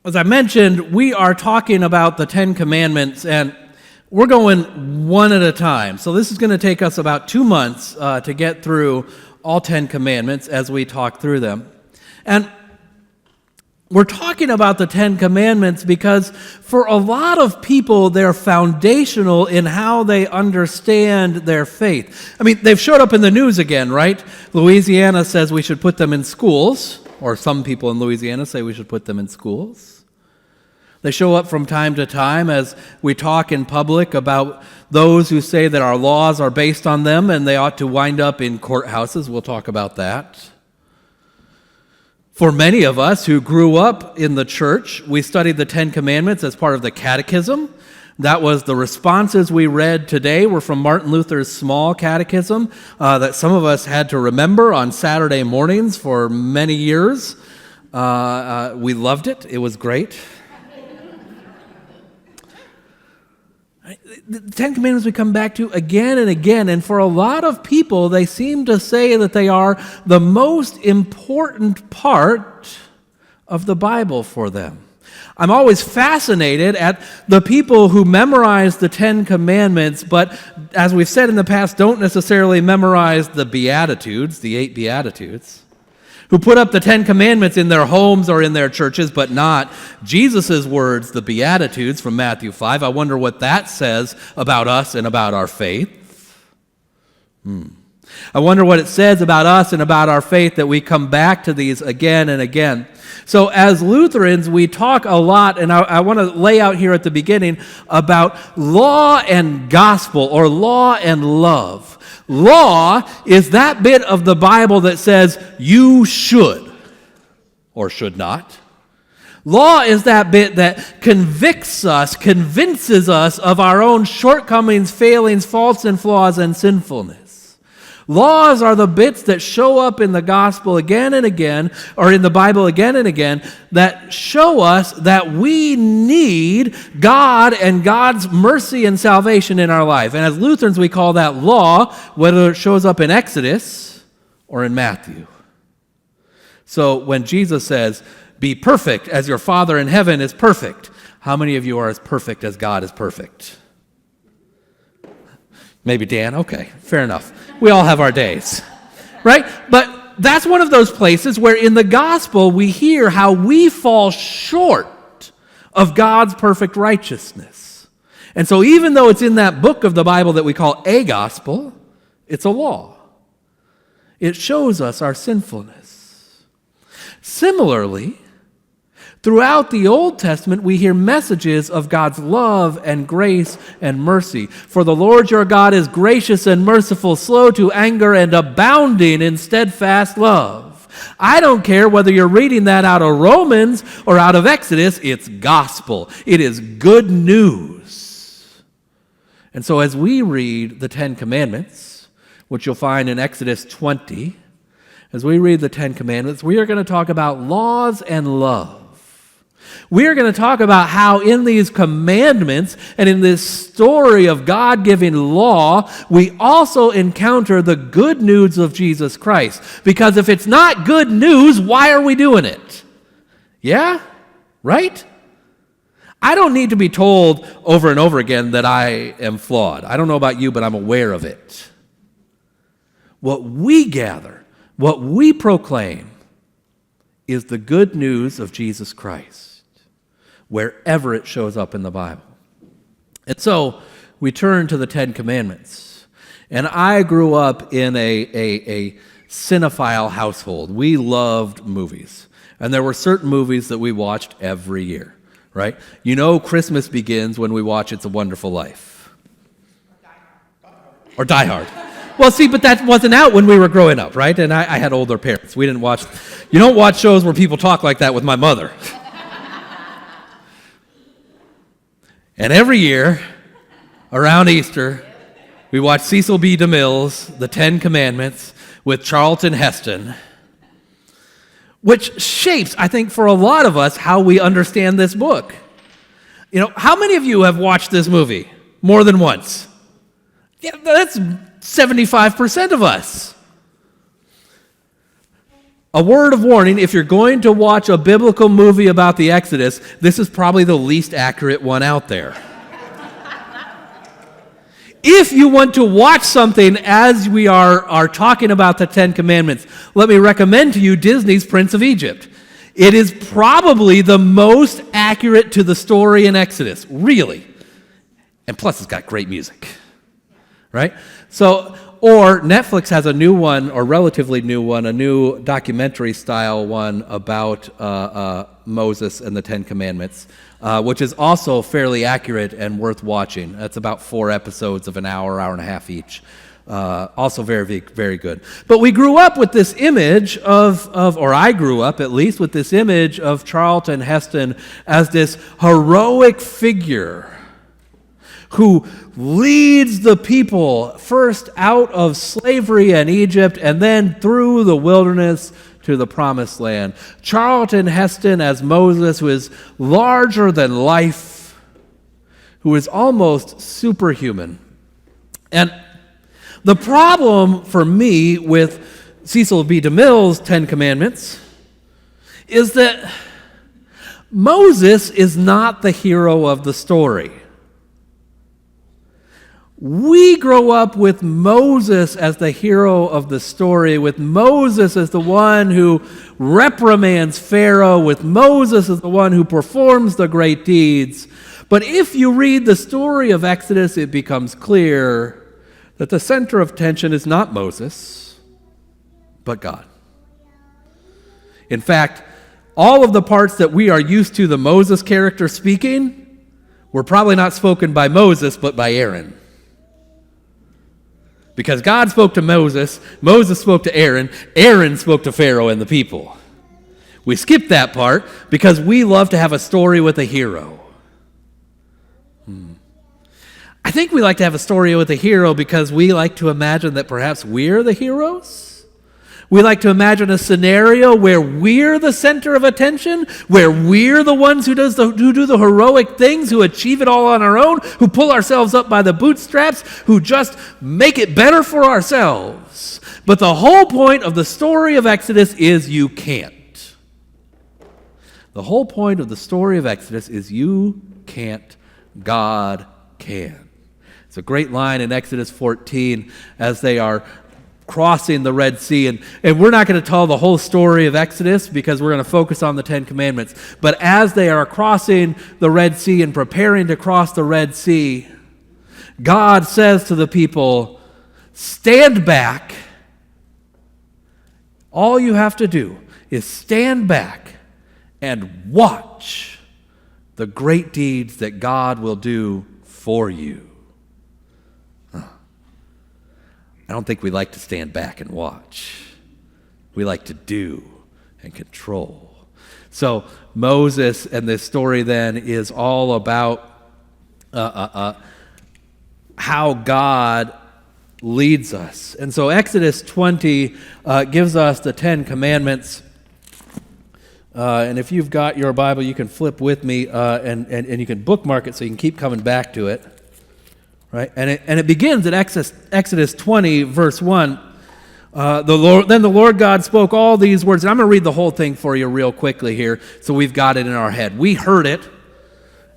As I mentioned, we are talking about the Ten Commandments, and we're going one at a time. So this is going to take us about 2 months to get through all 10 commandments as we talk through them. And we're talking about the Ten Commandments because for a lot of people, they're foundational in how they understand their faith. I mean, they've showed up in the news again, right? Louisiana says we should put them in schools, or some people in Louisiana say we should put them in schools. They show up from time to time as we talk in public about those who say that our laws are based on them and they ought to wind up in courthouses. We'll talk about that. For many of us who grew up in the church, we studied the Ten Commandments as part of the catechism. That was the responses we read today were from Martin Luther's small catechism that some of us had to remember on Saturday mornings for many years. We loved it. It was great. The Ten Commandments we come back to again and again, and for a lot of people, they seem to say that they are the most important part of the Bible for them. I'm always fascinated at the people who memorize the Ten Commandments, but as we've said in the past, don't necessarily memorize the Beatitudes, the 8 Beatitudes, who put up the Ten Commandments in their homes or in their churches, but not Jesus' words, the Beatitudes from Matthew 5. I wonder what that says about us and about our faith. I wonder what it says about us and about our faith that we come back to these again and again. So as Lutherans, we talk a lot, and I want to lay out here at the beginning about law and gospel, or law and love. Law is that bit of the Bible that says you should or should not. Law is that bit that convicts us, convinces us of our own shortcomings, failings, faults, and flaws, and sinfulness. Laws are the bits that show up in the gospel again and again, or in the Bible again and again, that show us that we need God and God's mercy and salvation in our life. And as Lutherans, we call that law, whether it shows up in Exodus or in Matthew. So when Jesus says, "Be perfect as your Father in heaven is perfect," how many of you are as perfect as God is perfect? Maybe Dan? Okay, fair enough. We all have our days, right? But that's one of those places where in the gospel we hear how we fall short of God's perfect righteousness. And so even though it's in that book of the Bible that we call a gospel, it's a law. It shows us our sinfulness. Similarly, throughout the Old Testament, we hear messages of God's love and grace and mercy. For the Lord your God is gracious and merciful, slow to anger, and abounding in steadfast love. I don't care whether you're reading that out of Romans or out of Exodus, it's gospel. It is good news. And so as we read the Ten Commandments, which you'll find in Exodus 20, as we read the Ten Commandments, we are going to talk about laws and love. We are going to talk about how in these commandments and in this story of God giving law, we also encounter the good news of Jesus Christ. Because if it's not good news, why are we doing it? Yeah? Right? I don't need to be told over and over again that I am flawed. I don't know about you, but I'm aware of it. What we gather, what we proclaim, is the good news of Jesus Christ, wherever it shows up in the Bible. And so we turn to the Ten Commandments. And I grew up in a cinephile household. We loved movies. And there were certain movies that we watched every year, right? You know Christmas begins when we watch It's a Wonderful Life. Or Die Hard. Well, see, but that wasn't out when we were growing up, right? And I had older parents. We didn't watch, you don't watch shows where people talk like that with my mother. And every year, around Easter, we watch Cecil B. DeMille's The Ten Commandments with Charlton Heston, which shapes, I think, for a lot of us, how we understand this book. You know, how many of you have watched this movie more than once? Yeah, that's 75% of us. a word of warning, if you're going to watch a biblical movie about the Exodus, this is probably the least accurate one out there. If you want to watch something as we are talking about the Ten Commandments, let me recommend to you Disney's Prince of Egypt. It is probably the most accurate to the story in Exodus, really. And plus, it's got great music, right? So, or Netflix has a new one, or relatively new one, a new documentary-style one about Moses and the Ten Commandments, which is also fairly accurate and worth watching. That's about 4 episodes of an hour, hour and a half each. Also very, very good. But we grew up with this image or I grew up at least with this image of Charlton Heston as this heroic figure who leads the people first out of slavery in Egypt and then through the wilderness to the promised land. Charlton Heston as Moses, who is larger than life, who is almost superhuman. And the problem for me with Cecil B. DeMille's Ten Commandments is that Moses is not the hero of the story. We grow up with Moses as the hero of the story, with Moses as the one who reprimands Pharaoh, with Moses as the one who performs the great deeds. But if you read the story of Exodus, it becomes clear that the center of attention is not Moses, but God. In fact, all of the parts that we are used to the Moses character speaking were probably not spoken by Moses, but by Aaron. Because God spoke to Moses, Moses spoke to Aaron, Aaron spoke to Pharaoh and the people. We skip that part because we love to have a story with a hero. I think we like to have a story with a hero because we like to imagine that perhaps we're the heroes. We like to imagine a scenario where we're the center of attention, where we're the ones who do the heroic things, who achieve it all on our own, who pull ourselves up by the bootstraps, who just make it better for ourselves. But the whole point of the story of Exodus is you can't. The whole point of the story of Exodus is you can't, God can. It's a great line in Exodus 14 as they are crossing the Red Sea. And we're not going to tell the whole story of Exodus because we're going to focus on the Ten Commandments. But as they are crossing the Red Sea and preparing to cross the Red Sea, God says to the people, stand back. All you have to do is stand back and watch the great deeds that God will do for you. I don't think we like to stand back and watch. We like to do and control. So Moses and this story then is all about how God leads us. And so Exodus 20 gives us the Ten Commandments. And if you've got your Bible, you can flip with me and you can bookmark it so you can keep coming back to it. Right? And it begins at Exodus 20, verse 1. Then the Lord God spoke all these words. And I'm going to read the whole thing for you real quickly here so we've got it in our head. We heard it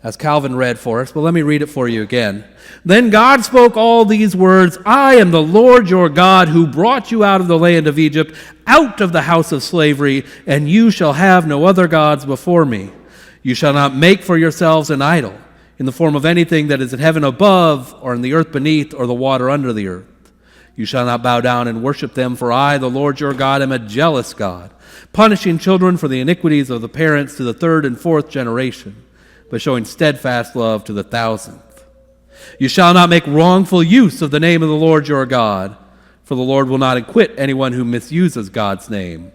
as Calvin read for us, but let me read it for you again. Then God spoke all these words. I am the Lord your God who brought you out of the land of Egypt, out of the house of slavery, and you shall have no other gods before me. You shall not make for yourselves an idol in the form of anything that is in heaven above, or in the earth beneath, or the water under the earth. You shall not bow down and worship them, for I, the Lord your God, am a jealous God, punishing children for the iniquities of the parents to the 3rd and 4th generation, but showing steadfast love to the 1,000th. You shall not make wrongful use of the name of the Lord your God, for the Lord will not acquit anyone who misuses God's name.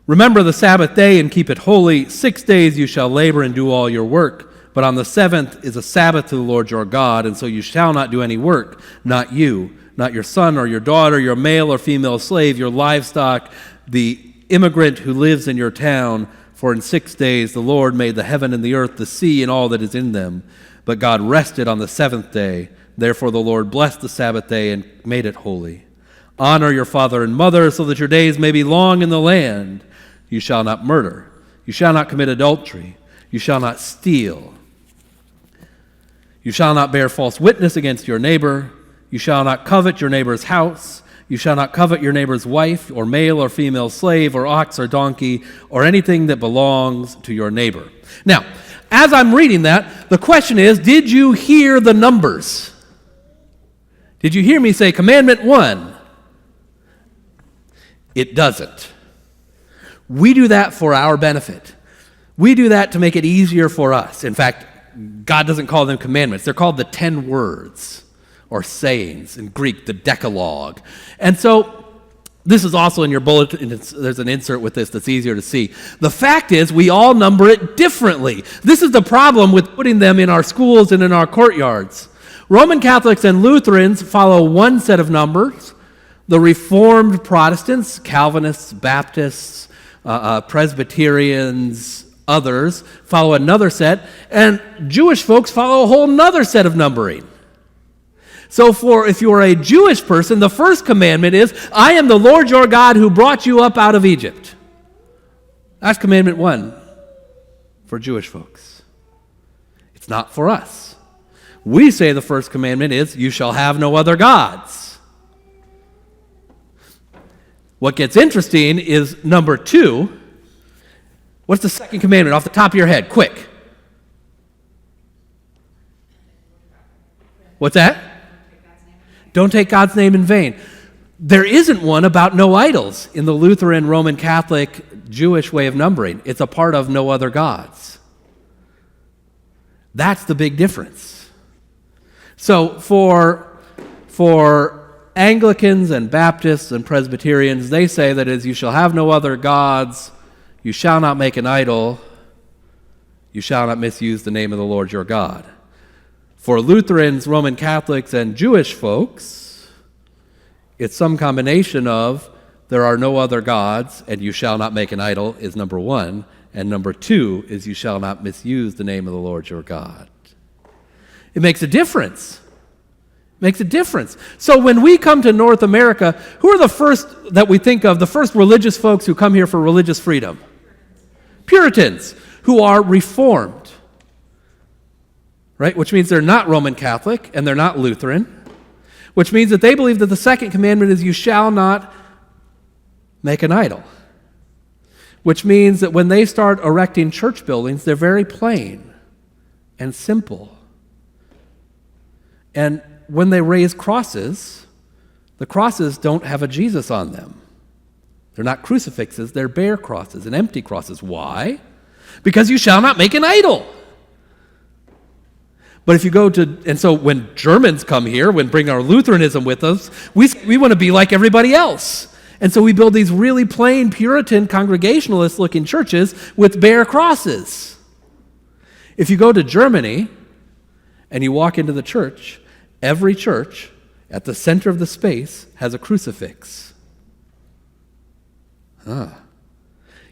Remember the Sabbath day and keep it holy. 6 days you shall labor and do all your work. But on the 7th is a Sabbath to the Lord your God, and so you shall not do any work, not you, not your son or your daughter, your male or female slave, your livestock, the immigrant who lives in your town. For in 6 days the Lord made the heaven and the earth, the sea, and all that is in them. But God rested on the 7th day. Therefore the Lord blessed the Sabbath day and made it holy. Honor your father and mother so that your days may be long in the land. You shall not murder. You shall not commit adultery. You shall not steal. You shall not bear false witness against your neighbor. You shall not covet your neighbor's house. You shall not covet your neighbor's wife, or male or female slave, or ox or donkey, or anything that belongs to your neighbor. Now, as I'm reading that, the question is, did you hear the numbers? Did you hear me say Commandment 1? It doesn't. We do that for our benefit. We do that to make it easier for us. In fact, God doesn't call them commandments. They're called the 10 words, or sayings, in Greek, the Decalogue. And so, this is also in your bulletin. There's an insert with this that's easier to see. The fact is, we all number it differently. This is the problem with putting them in our schools and in our courtyards. Roman Catholics and Lutherans follow one set of numbers. The Reformed Protestants, Calvinists, Baptists, Presbyterians, others follow another set, and Jewish folks follow a whole nother set of numbering. So if you are a Jewish person, the first commandment is, I am the Lord your God who brought you up out of Egypt. That's commandment 1 for Jewish folks. It's not for us. We say the first commandment is, you shall have no other gods. What gets interesting is number 2. What's the second commandment off the top of your head? Quick. What's that? Don't take God's name in vain. There isn't one about no idols in the Lutheran, Roman Catholic, Jewish way of numbering. It's a part of no other gods. That's the big difference. So for Anglicans and Baptists and Presbyterians, they say that as you shall have no other gods, you shall not make an idol, you shall not misuse the name of the Lord your God. For Lutherans, Roman Catholics, and Jewish folks, it's some combination of there are no other gods and you shall not make an idol is number 1, and number 2 is you shall not misuse the name of the Lord your God. It makes a difference. Makes a difference. So when we come to North America, who are the first that we think of, the first religious folks who come here for religious freedom? Puritans, who are Reformed, right? Which means they're not Roman Catholic and they're not Lutheran, which means that they believe that the second commandment is you shall not make an idol, which means that when they start erecting church buildings, they're very plain and simple. And when they raise crosses, the crosses don't have a Jesus on them. They're not crucifixes, they're bare crosses and empty crosses. Why? Because you shall not make an idol. But if you go to, and so when Germans come here, when bring our Lutheranism with us, we want to be like everybody else. And so we build these really plain Puritan Congregationalist-looking churches with bare crosses. If you go to Germany and you walk into the church, every church at the center of the space has a crucifix. You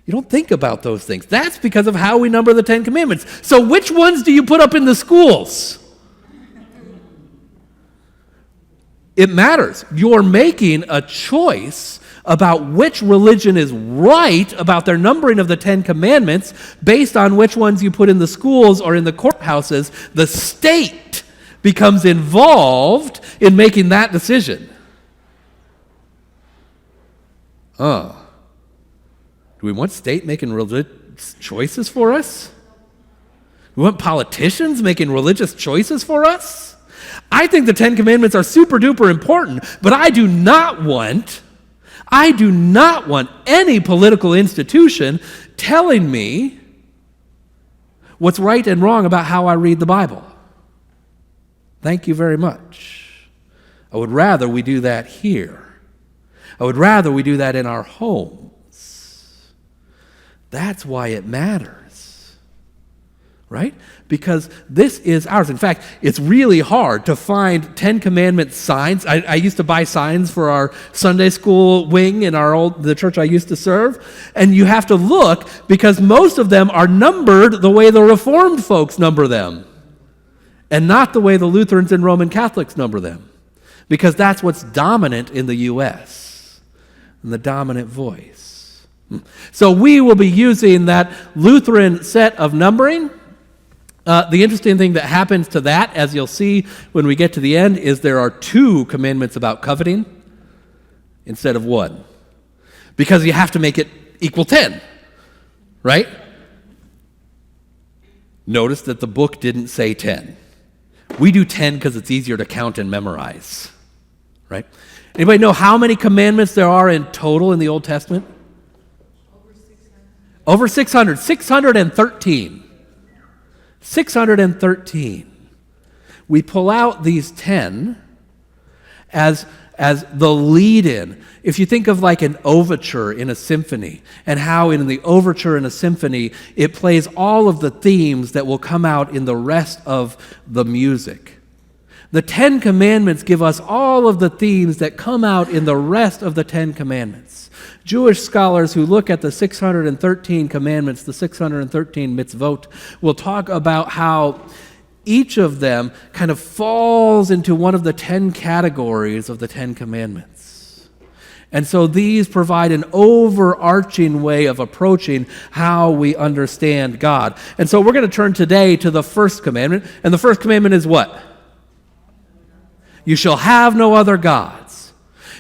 don't think about those things. That's because of how we number the 10 Commandments. So which ones do you put up in the schools? It matters. You're making a choice about which religion is right about their numbering of the 10 Commandments based on which ones you put in the schools or in the courthouses. The state becomes involved in making that decision. Do we want state making religious choices for us? Do we want politicians making religious choices for us? I think the 10 Commandments are super duper important, but I do not want any political institution telling me what's right and wrong about how I read the Bible. Thank you very much. I would rather we do that here. I would rather we do that in our homes. That's why it matters, right? Because this is ours. In fact, it's really hard to find 10 Commandment signs. I used to buy signs for our Sunday school wing in the church I used to serve, and you have to look because most of them are numbered the way the Reformed folks number them. and not the way the Lutherans and Roman Catholics number them, because that's what's dominant in the U.S., and the dominant voice. So we will be using that Lutheran set of numbering. The interesting thing that happens to that, as you'll see when we get to the end, is there are 2 commandments about coveting instead of 1. Because you have to make it equal 10, right? Notice that the book didn't say 10. We do 10 because it's easier to count and memorize, right? Anybody know how many commandments there are in total in the Old Testament? Over 600. 613. 613. We pull out these 10 as the lead-in. If you think of like an overture in a symphony, and how in the overture in a symphony, it plays all of the themes that will come out in the rest of the music. The 10 Commandments give us all of the themes that come out in the rest of the 10 Commandments. Jewish scholars who look at the 613 commandments, the 613 mitzvot, will talk about how each of them kind of falls into one of the 10 categories of the 10 Commandments. And so these provide an overarching way of approaching how we understand God. And so we're going to turn today to the first commandment. And the first commandment is what? You shall have no other gods.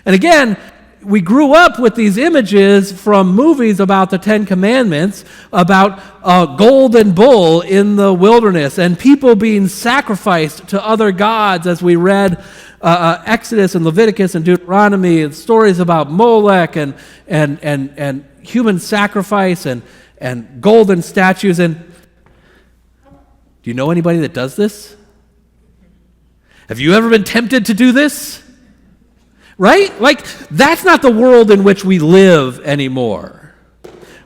And again, we grew up with these images from movies about the 10 Commandments, about a golden bull in the wilderness and people being sacrificed to other gods, as we read Exodus and Leviticus and Deuteronomy, and stories about Molech and human sacrifice and golden statues. And do you know anybody that does this? Have you ever been tempted to do this? Right? Like, that's not the world in which we live anymore,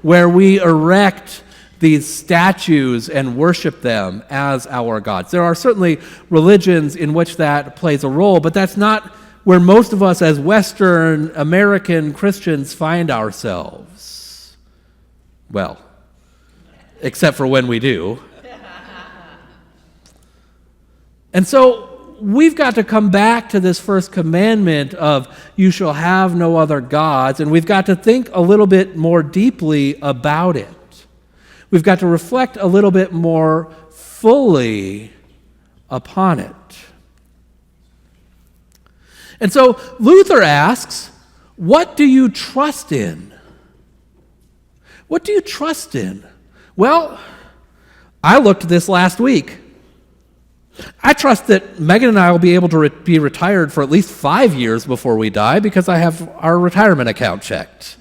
where we erect these statues and worship them as our gods. There are certainly religions in which that plays a role, but that's not where most of us as Western American Christians find ourselves. Well, except for when we do. And so we've got to come back to this first commandment of you shall have no other gods, and we've got to think a little bit more deeply about it. We've got to reflect a little bit more fully upon it. And so Luther asks, what do you trust in? What do you trust in? Well, I looked at this last week. I trust that Megan and I will be able to be retired for at least 5 years before we die because I have our retirement account checked.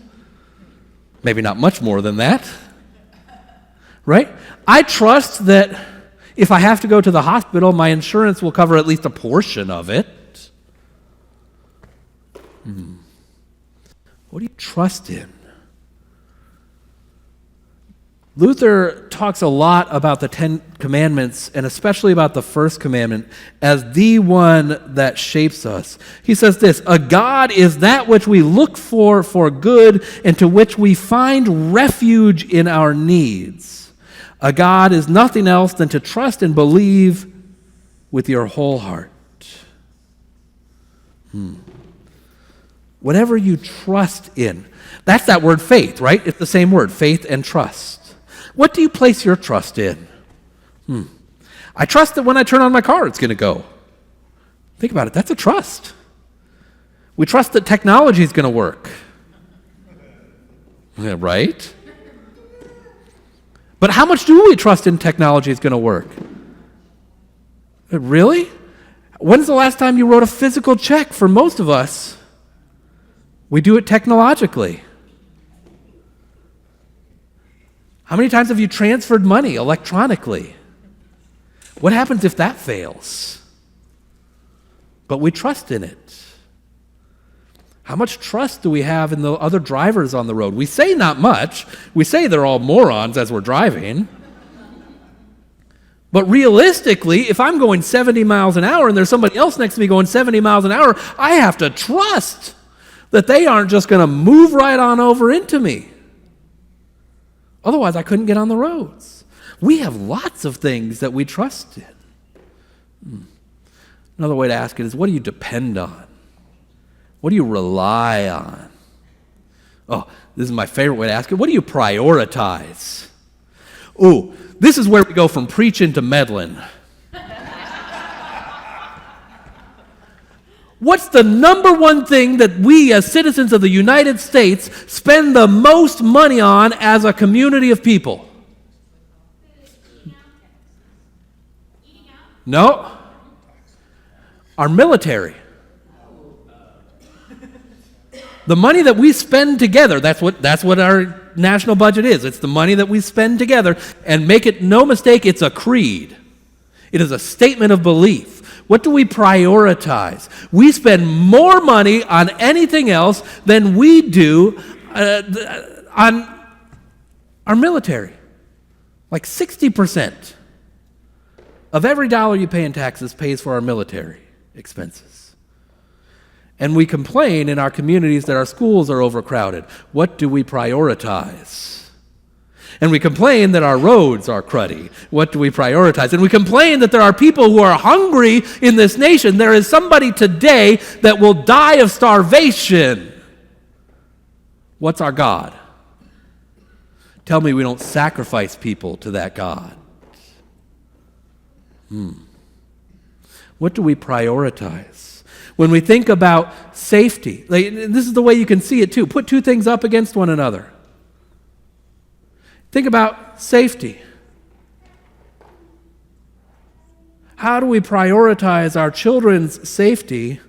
Maybe not much more than that. Right? I trust that if I have to go to the hospital, my insurance will cover at least a portion of it. What do you trust in? Luther talks a lot about the 10 Commandments, and especially about the first commandment, as the one that shapes us. He says this, a God is that which we look for good, and to which we find refuge in our needs. A God is nothing else than to trust and believe with your whole heart. Whatever you trust in. That's that word faith, right? It's the same word, faith and trust. What do you place your trust in? I trust that when I turn on my car, it's going to go. Think about it. That's a trust. We trust that technology is going to work. Yeah, right? But how much do we trust in technology is going to work? Really? When's the last time you wrote a physical check? For most of us, we do it technologically. How many times have you transferred money electronically? What happens if that fails? But we trust in it. How much trust do we have in the other drivers on the road? We say not much. We say they're all morons as we're driving. But realistically, if I'm going 70 miles an hour and there's somebody else next to me going 70 miles an hour, I have to trust that they aren't just going to move right on over into me. Otherwise, I couldn't get on the roads. We have lots of things that we trust in. Another way to ask it is, what do you depend on? What do you rely on? Oh, this is my favorite way to ask it. What do you prioritize? Ooh, this is where we go from preaching to meddling. What's the number one thing that we as citizens of the United States spend the most money on as a community of people? No. Our military. The money that we spend together, that's what our national budget is. It's the money that we spend together. And make it no mistake, it's a creed. It is a statement of belief. What do we prioritize? We spend more money on anything else than we do on our military. Like 60% of every dollar you pay in taxes pays for our military expenses. And we complain in our communities that our schools are overcrowded. What do we prioritize? And we complain that our roads are cruddy. What do we prioritize? And we complain that there are people who are hungry in this nation. There is somebody today that will die of starvation. What's our God? Tell me we don't sacrifice people to that God. What do we prioritize? When we think about safety, this is the way you can see it too. Put two things up against one another. Think about safety. How do we prioritize our children's safety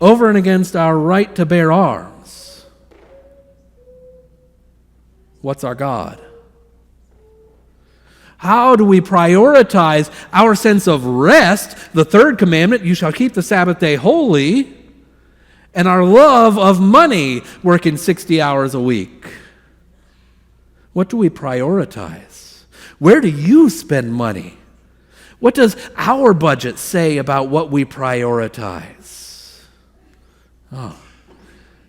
over and against our right to bear arms? What's our God? How do we prioritize our sense of rest, the third commandment, you shall keep the Sabbath day holy, and our love of money, working 60 hours a week? What do we prioritize? Where do you spend money? What does our budget say about what we prioritize? Oh,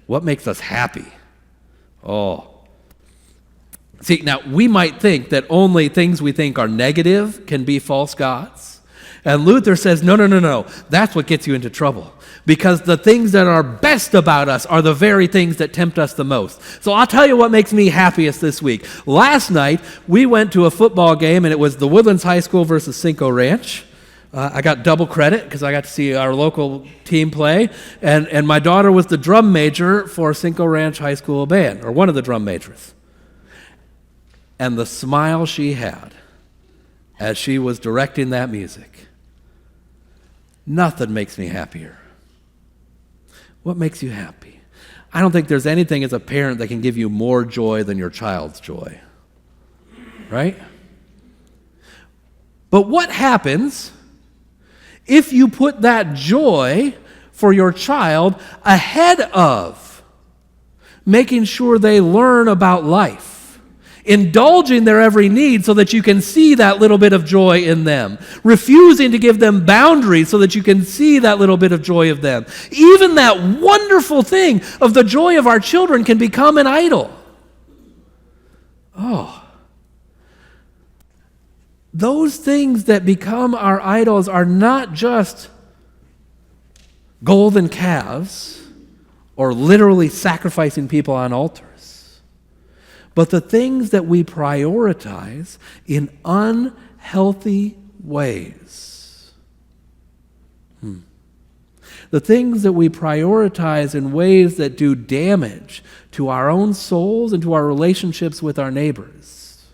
what makes us happy? Oh. See, now we might think that only things we think are negative can be false gods. And Luther says, no. That's what gets you into trouble. Because the things that are best about us are the very things that tempt us the most. So I'll tell you what makes me happiest this week. Last night, we went to a football game, and it was the Woodlands High School versus Cinco Ranch. I got double credit because I got to see our local team play. And my daughter was the drum major for Cinco Ranch High School band, or one of the drum majors. And the smile she had as she was directing that music, nothing makes me happier. What makes you happy? I don't think there's anything as a parent that can give you more joy than your child's joy. Right? But what happens if you put that joy for your child ahead of making sure they learn about life? Indulging their every need so that you can see that little bit of joy in them. Refusing to give them boundaries so that you can see that little bit of joy of them. Even that wonderful thing of the joy of our children can become an idol. Oh. Those things that become our idols are not just golden calves or literally sacrificing people on altars, but the things that we prioritize in unhealthy ways. The things that we prioritize in ways that do damage to our own souls and to our relationships with our neighbors.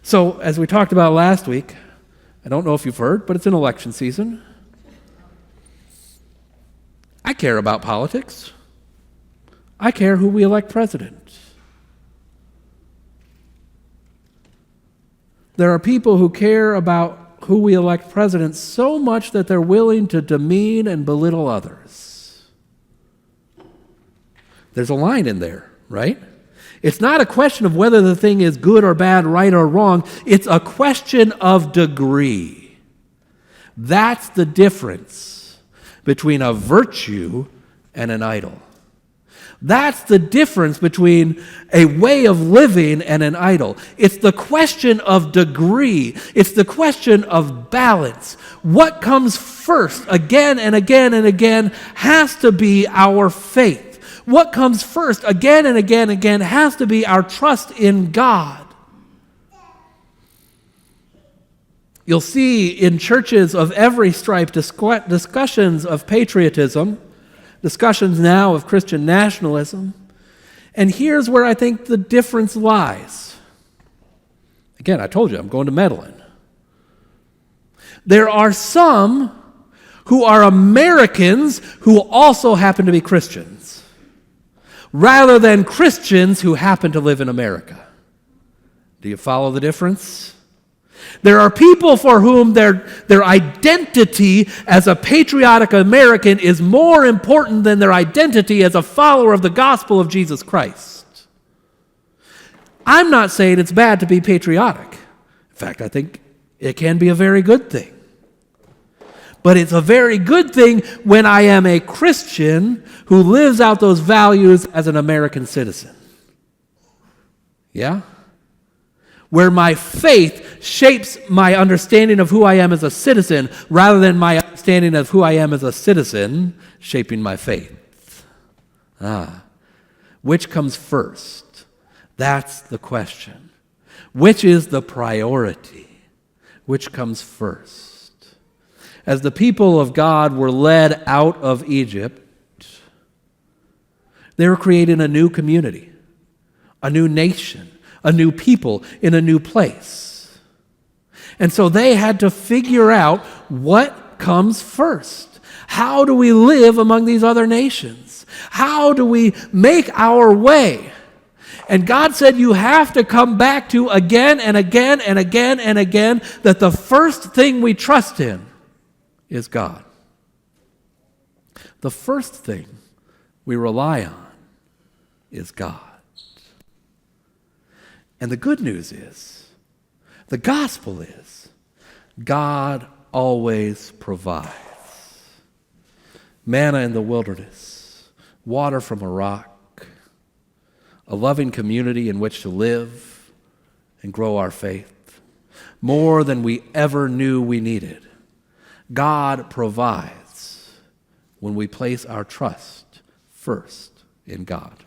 So, as we talked about last week, I don't know if you've heard, but it's an election season. I care about politics. I care who we elect president. There are people who care about who we elect president so much that they're willing to demean and belittle others. There's a line in there, right? It's not a question of whether the thing is good or bad, right or wrong. It's a question of degree. That's the difference between a virtue and an idol. That's the difference between a way of living and an idol. It's the question of degree. It's the question of balance. What comes first again and again and again has to be our faith. What comes first again and again and again has to be our trust in God. You'll see in churches of every stripe discussions of patriotism, discussions now of Christian nationalism. And here's where I think the difference lies. Again, I told you, I'm going to Medellin. There are some who are Americans who also happen to be Christians, rather than Christians who happen to live in America. Do you follow the difference? There are people for whom their identity as a patriotic American is more important than their identity as a follower of the gospel of Jesus Christ. I'm not saying it's bad to be patriotic. In fact, I think it can be a very good thing. But it's a very good thing when I am a Christian who lives out those values as an American citizen. Yeah? Where my faith shapes my understanding of who I am as a citizen rather than my understanding of who I am as a citizen shaping my faith. Which comes first? That's the question. Which is the priority? Which comes first? As the people of God were led out of Egypt, they were creating a new community, a new nation, a new people in a new place. And so they had to figure out what comes first. How do we live among these other nations? How do we make our way? And God said you have to come back to again and again and again and again that the first thing we trust in is God. The first thing we rely on is God. And the good news is, the gospel is, God always provides. Manna in the wilderness, water from a rock, a loving community in which to live and grow our faith, more than we ever knew we needed. God provides when we place our trust first in God.